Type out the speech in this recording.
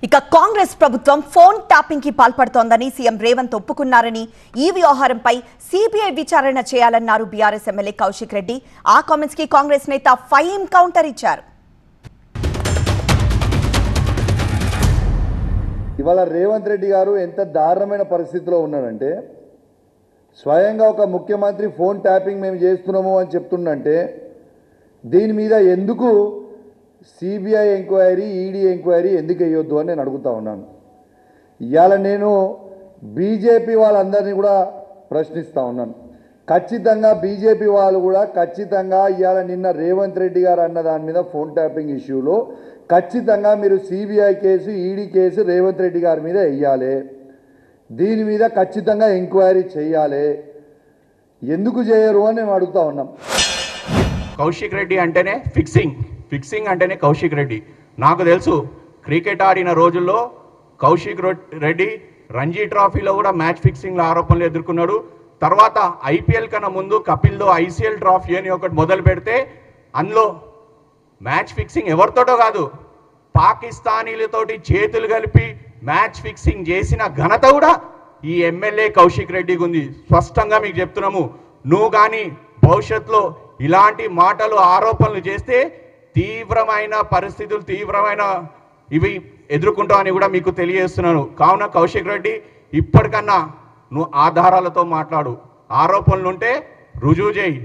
ఇక కాంగ్రెస్ ప్రభుత్వం phone tapping కి పాల్పడుతోందని సీఎం రేవంత్ ఒప్పుకున్నారని ఈ వ్యవహారంపై సిబిఐ విచారణ చేయాలన్నారు బీఆర్ఎస్ ఎమ్మెల్యే కౌశిక్ రెడ్డి. ఆ కామెంట్స్ కి కాంగ్రెస్ నేత ఫహీం కౌంటర్ ఇచ్చారు. ఇవాళ రేవంత్ రెడ్డి గారు ఎంత దారుణమైన పరిస్థితిలో ఉన్నారంటే, స్వయంగా ఒక ముఖ్యమంత్రి ఫోన్ ట్యాపింగ్ మేము చేస్తున్నాము అని చెప్తుండంటే దీని మీద ఎందుకు సిబిఐ ఎంక్వైరీ, ఈడీ ఎంక్వైరీ ఎందుకు వేయొద్దు అని నేను అడుగుతా ఉన్నాను. ఇవాళ నేను బీజేపీ వాళ్ళందరినీ కూడా ప్రశ్నిస్తూ ఉన్నాను. ఖచ్చితంగా బీజేపీ వాళ్ళు కూడా ఖచ్చితంగా ఇవాళ నిన్న రేవంత్ రెడ్డి గారు అన్న దాని మీద ఫోన్ ట్యాపింగ్ ఇష్యూలో ఖచ్చితంగా మీరు CBI case, ED case Revanth Reddy గారి మీద వేయాలి. దీని మీద ఖచ్చితంగా ఎంక్వైరీ చేయాలి. ఎందుకు చేయరు అని మేము అడుగుతా ఉన్నాం. కౌశిక్ రెడ్డి అంటేనే ఫిక్సింగ్ అంటేనే కౌశిక్ రెడ్డి. నాకు తెలుసు, క్రికెట్ ఆడిన రోజుల్లో కౌశిక్ రెడ్డి రంజీ ట్రాఫీలో కూడా మ్యాచ్ ఫిక్సింగ్ల ఆరోపణలు ఎదుర్కొన్నాడు. తర్వాత ఐపీఎల్ కన్నా ముందు కపిల్తో ఐసీఎల్ ట్రాఫీ అని ఒకటి మొదలు పెడితే అందులో మ్యాచ్ ఫిక్సింగ్ ఎవరితోటో కాదు, పాకిస్తానీలతోటి చేతులు కలిపి మ్యాచ్ ఫిక్సింగ్ చేసిన ఘనత కూడా ఈ ఎమ్మెల్యే కౌశిక్ రెడ్డికి ఉంది. స్పష్టంగా మీకు చెప్తున్నాము, నువ్వు కానీ భవిష్యత్తులో ఇలాంటి మాటలు, ఆరోపణలు చేస్తే తీవ్రమైన పరిస్థితులు, తీవ్రమైన ఇవి ఎదుర్కొంటామని కూడా మీకు తెలియజేస్తున్నాను. కావున కౌశిక్ రెడ్డి, ఇప్పటికన్నా నువ్వు ఆధారాలతో మాట్లాడు, ఆరోపణలు ఉంటే రుజువు చేయి.